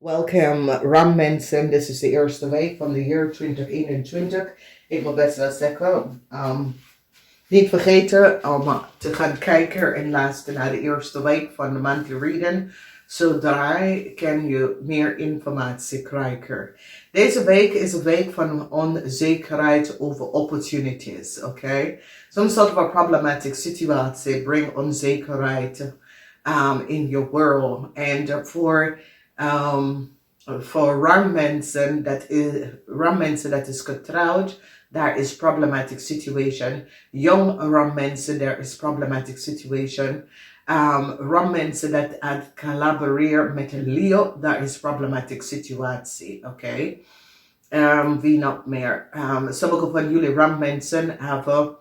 Welkom Ram mensen, dit is de eerste week van de jaar 2021. Ik wil best wel zeggen, niet vergeten om te gaan kijken en luisteren naar de eerste week van de monthly reading. Zodra kan je meer informatie krijgen. Deze week is een week van onzekerheid over opportunities, oké? Some sort of a problematic situatie bring onzekerheid in your world. And voor mensen dat is getrouwd, daar is problematic situation. Young ram mensen, there is problematic situation. Ram mensen dat aan collaboreren met een Leo, daar is problematic situatie. Oké. Wie nog meer? Sommige van jullie ram mensen hebben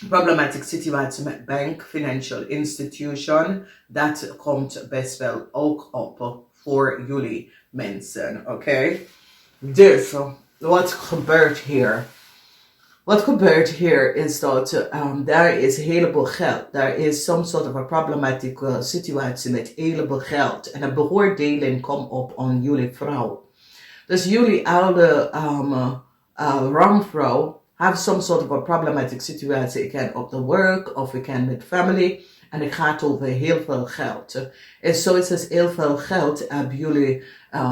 problematic situatie met bank, financial institution. Dat komt best wel ook op voor jullie mensen, oké? Dus, wat gebeurt hier? Wat gebeurt hier is dat daar is een heleboel geld. Daar is some sort of a problematic situatie met een heleboel geld. En een beoordeling komt op aan jullie vrouw. Dus jullie oude ramvrouw have some sort of a problematic situatie. Ik kan op de work of ik kan met family. En het gaat over heel veel geld. En zoiets als heel veel geld hebben jullie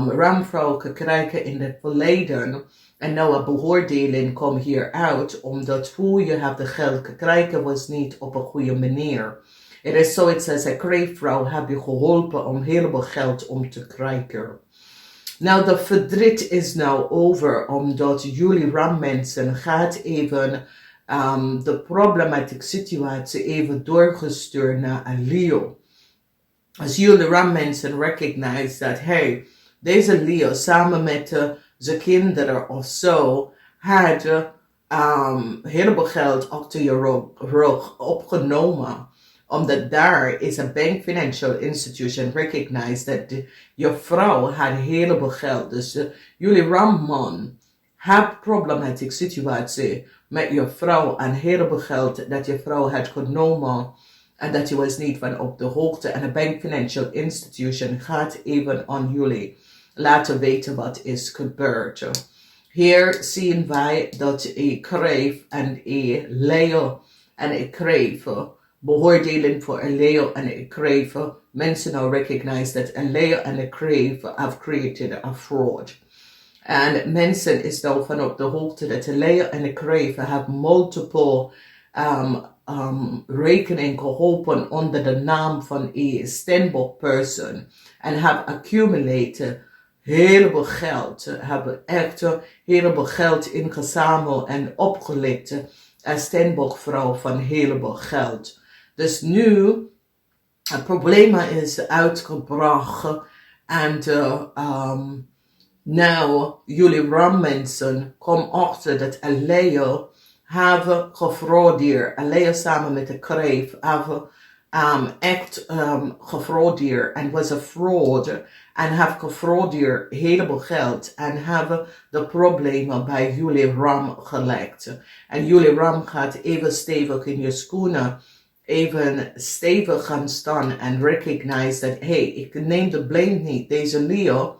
ramvrouw gekregen in het verleden. En nou een beoordeling komt hier uit. Omdat hoe je hebt de geld gekregen was niet op een goede manier. Het is zoiets als een kreefvrouw heb je geholpen om heel veel geld om te krijgen. Nou, de verdriet is nou over, omdat jullie rammensen gaat even de problematic situatie even doorgestuurd naar een Leo. Als jullie rammensen recognize dat, hey, deze Leo samen met zijn kinderen of zo, had heel veel geld achter je rug opgenomen. Omdat daar is een bank financial institution recognize dat je vrouw had heel veel geld. Dus jullie ramman have problematic situatie met je vrouw en heel veel geld dat je vrouw had genomen. En dat je was niet van op de hoogte. En een bank financial institution gaat even aan jullie laten weten wat is gebeurd. Hier zien wij dat een kreef en een leeuw en een kreef beoordeling voor een leeuw en een kreef. Mensen now recognize that een leeuw en een kreef have created a fraud. En mensen is nou van op de hoogte dat een leeuw en een kreef have multiple rekening geholpen onder de naam van een Stenbock person. En have accumulated heel veel geld. Hebben echt heel veel geld ingezameld en opgelicht. Als Stenbock vrouw van heel veel geld. Dus nu, het probleem is uitgebracht. En nou, jullie rammensen komen achter dat een leeuw hebben gefraudeerd. Een leeuw samen met de kreef hebben echt gefraudeerd. En was een fraud. En hebben gefraudeerd heleboel geld. En hebben de problemen bij jullie ram gelegd. En jullie ram gaat even stevig in je schoenen. Even stevig gaan staan en recognize dat, hey, ik neem de blame niet. Deze Leo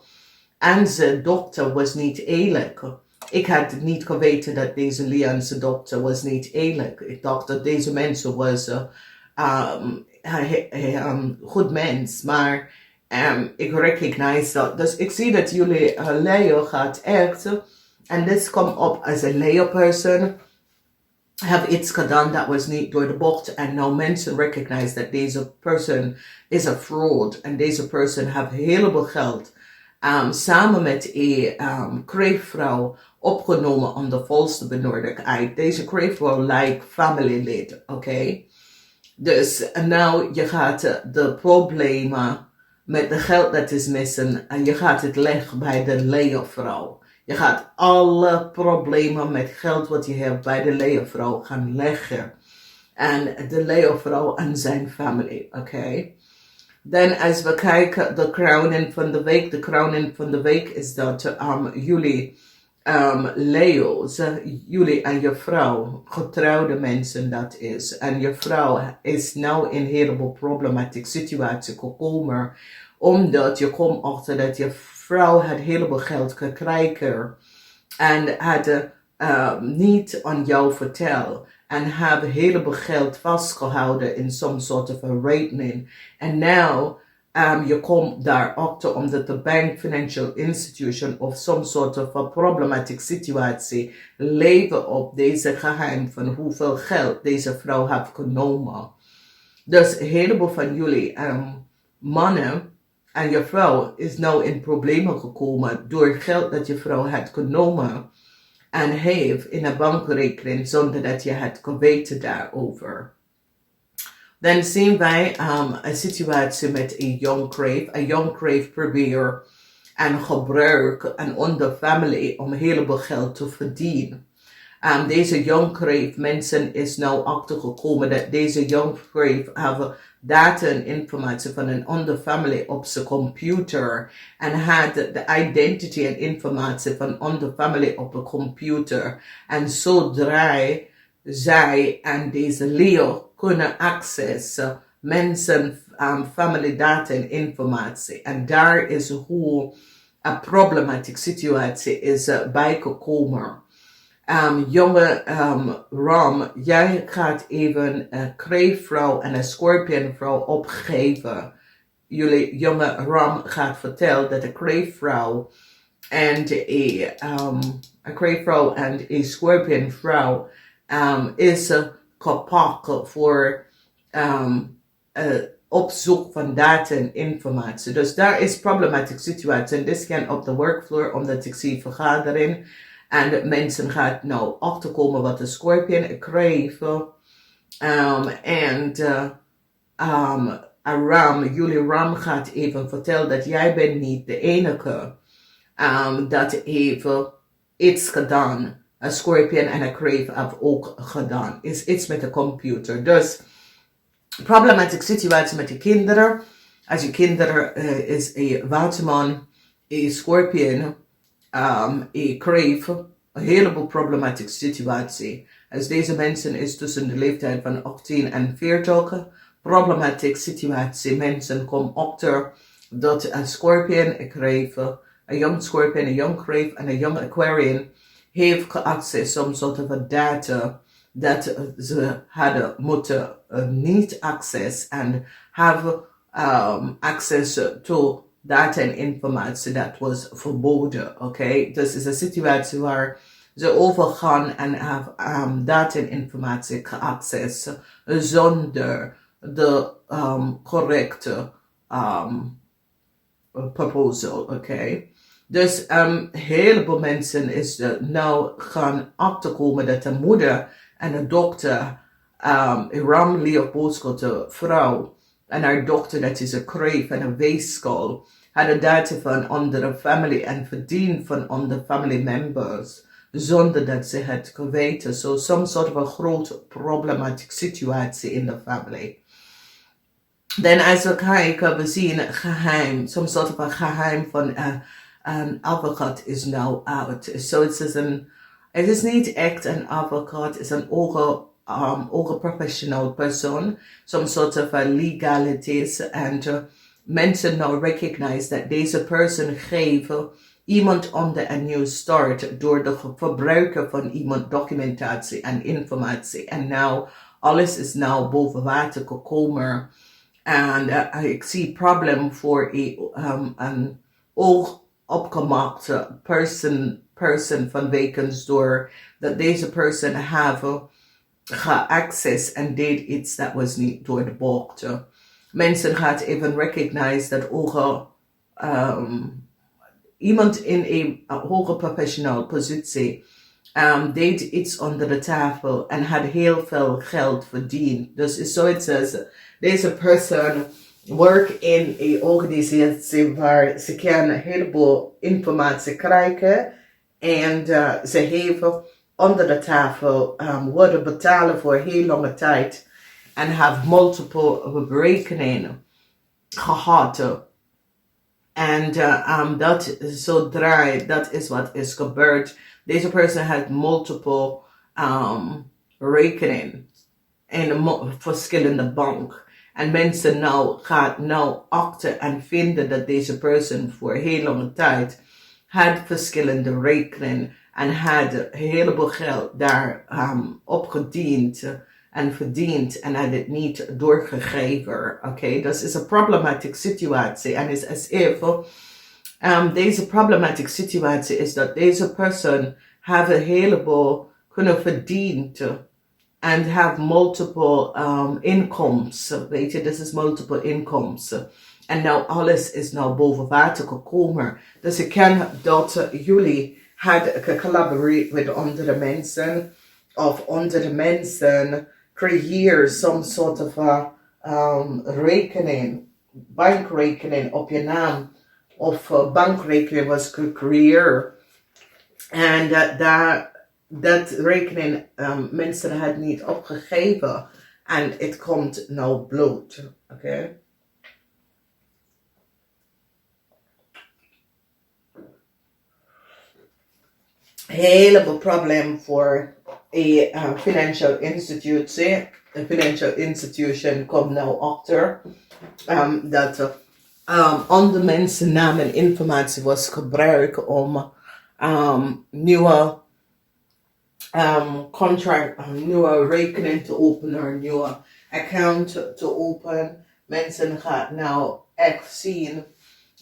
en zijn dochter was niet eerlijk. Ik had niet geweten dat deze Leo en zijn dochter was niet eerlijk. Ik dacht dat deze mensen was goed mens, maar ik recognize dat. Dus ik zie dat jullie Leo gaat echt, en dit komt op als een Leo person, have iets gedaan dat was niet door de bocht, en nou mensen recognize dat deze person is a fraud, en deze person have heel veel geld samen met een kreefvrouw opgenomen om de volste benodigdheid. Deze kreefvrouw lijkt familielid, oké? Dus nou je gaat de problemen met de geld dat is missen en je gaat het leggen bij de leeuwvrouw. Je gaat alle problemen met geld wat je hebt bij de leeuwvrouw gaan leggen. En de leeuwvrouw en zijn familie, oké? Dan als we kijken de crowning van de week. De crowning van de week is dat jullie Leo's, jullie en je vrouw, getrouwde mensen dat is. En je vrouw is nou in een heleboel problematische situatie gekomen. Omdat je komt achter dat je vrouw had heleboel geld gekregen en had niet aan jou verteld. En hebben heleboel geld vastgehouden in some sort of a rekening. En nou, je komt daarachter omdat de bank, financial institution of some sort of a problematic situatie leven op deze geheim van hoeveel geld deze vrouw heeft genomen. Dus een heleboel van jullie mannen en je vrouw is nou in problemen gekomen door geld dat je vrouw had genomen en heeft in een bankrekening zonder dat je het geweten daarover. Dan zien wij een situatie met een young crave. Een young crave probeert en gebruik en onder family om een heleboel geld te verdienen. Deze young crave mensen is nou achtergekomen dat deze young crave hebben data en informatie van een andere family op zijn computer en had de identity en informatie van andere family op een computer. En zodra zij en deze Leo kunnen accessen mensen family data en informatie. En daar is hoe een problematische situatie is bijgekomen. Jonge Ram, jij gaat even een kreefvrouw en een scorpionvrouw opgeven. Jullie jonge Ram gaat vertellen dat de kreefvrouw en een kreefvrouw en een scorpionvrouw is gepakt voor opzoek van data en informatie. Dus daar is problematische situatie. En dit kan op de workvloer, omdat ik zie vergadering. En mensen gaan nou achterkomen wat de scorpion kreeg. Jullie Ram gaat even vertellen dat jij bent niet de enige dat even iets gedaan. Een scorpion en een crave hebben ook gedaan. Is iets met de computer. Dus problematische situatie met je kinderen. Als je kinderen is een waterman, een scorpion, een crave, een heleboel problematische situatie. Als deze mensen is tussen de leeftijd van 18 en 40, problematische situatie. Mensen komen achter dat een scorpion, een crave, een young scorpion, een young crave en een young aquarian heeft access some sort of a data dat ze hadden moeten niet access en hebben access to data en informatie dat was verboden. Okay? Dus het is een situatie waar ze overgaan en hebben data en informatie geaccess zonder de correcte proposal. Okay? Dus een heleboel mensen is nou gaan achterkomen dat de moeder en de dokter, Ram Leo boodschap de vrouw en haar dochter, dat is een crave en een weeskal, hadden data van andere family en verdiend van andere family members, zonder dat ze het geweten. So some sort of a grote problematische situatie in de family. Dan als we kijken, we zien geheim, some sort of a geheim van een advocaat is now out. So het is niet echt een advocaat, het is een ogen professional persoon, some sort of a legalities and mensen now recognize dat deze person geven iemand onder een nieuw start door de verbruiken van iemand documentatie en informatie. En nou, alles is nou boven water gekomen. En ik zie probleem voor een oog opgemakte person vanwege door dat deze person hebben geaccess en deed iets dat was niet door de boekte. Mensen gaat even recognize dat iemand in een hoge professional positie deed iets onder de tafel en had heel veel geld verdiend. Dus is zoiets als deze persoon werkt in een organisatie waar ze kan een heleboel informatie krijgen en ze hebben onder de tafel worden betalen voor heel lange tijd en have multiple rekeningen gehad. En dat is wat is gebeurd. Deze persoon had multiple rekeningen in verschillende banken. En mensen gaat nou achter en vinden dat deze persoon voor een hele lange tijd had verschillende rekeningen en had een heleboel geld daar opgediend en verdiend en had het niet doorgegeven. Oké, dat is een problematische situatie. En het is als even, deze problematische situatie is dat deze persoon heeft een heleboel kunnen verdiend and have multiple incomes. Weet je, this is multiple incomes. En nou alles is nou boven water gekomen. Dus ik ken dat jullie hadden gecollaboreerd met andere mensen. Of andere mensen creëer some sort of rekening, bankrekening op je naam. Of bankrekening was gecreëerd. En dat rekening mensen had niet opgegeven. En het komt nou bloot. Oké. Heleboel probleem voor een financial institutie. Een financial institution komt nou achter dat andere mensen naam en informatie was gebruikt om nieuwe contract, nieuwe rekening te openen, een nieuwe account te openen. Mensen gaan nou echt zien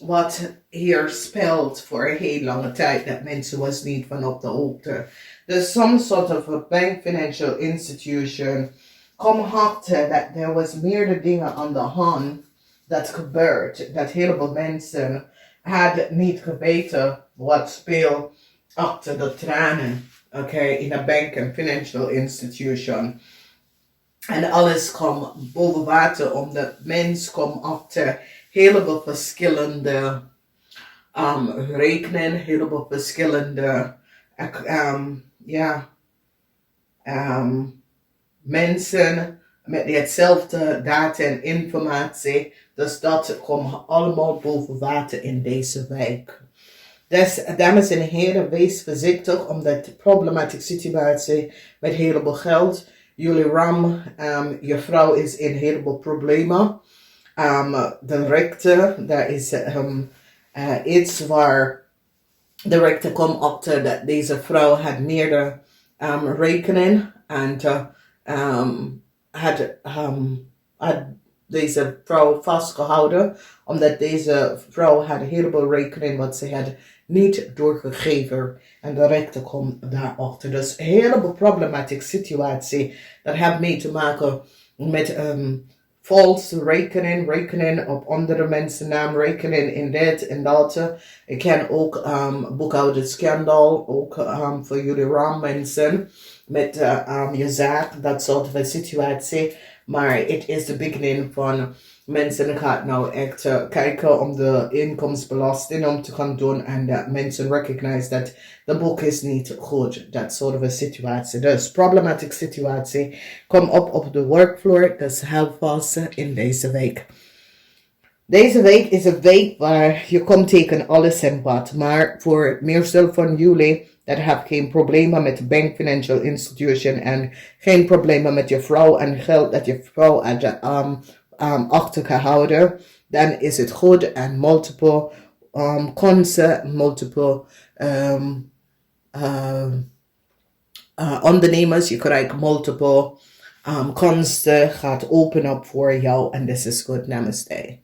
wat hier speelt voor een heel lange tijd. Dat mensen was niet van op de hoogte. Dus some sort of a bank financial institution kom achter dat er was meerdere dingen aan de hand dat gebeurt. Dat heleboel mensen hadden niet geweten wat speelt achter de tranen. In a bank and financial institution. En alles komt boven water omdat mensen komen achter heleboel verschillende rekeningen, heleboel verschillende mensen met hetzelfde data en informatie. Dus dat komt allemaal boven water in deze week. Dus dames en heren, wees voorzichtig omdat de problematische situatie met heleboel geld. Jullie je vrouw is in heleboel problemen. De rechter, daar is iets waar de rechter komt achter dat deze vrouw had meerdere rekeningen en had deze vrouw vastgehouden omdat deze vrouw had een heleboel rekeningen wat ze had niet doorgegeven en de rechter komt daarachter. Dus een heleboel problematische situatie dat heeft mee te maken met false rekening op andere mensen naam, rekening in dit en dat. Ik ken ook boekhouderscandal, ook voor jullie mensen met je zaak, dat soort van situatie. Maar het is de beginning van mensen gaan nou echt kijken om de inkomstenbelasting om te gaan doen en dat mensen recognize dat de boek is niet goed. Dat soort van situatie. Dus problematische situatie. Kom op de workfloor. Dus help vast in deze week. Deze week is een week waar je komt tegen alles en wat. Maar voor het meestal van jullie dat heeft geen problemen met de bank financial institution en geen problemen met je vrouw en geld dat je vrouw achtergehouden, dan is het goed en multiple kansen, multiple ondernemers, je krijgt multiple kansen, gaat open op voor jou en this is good. Namaste.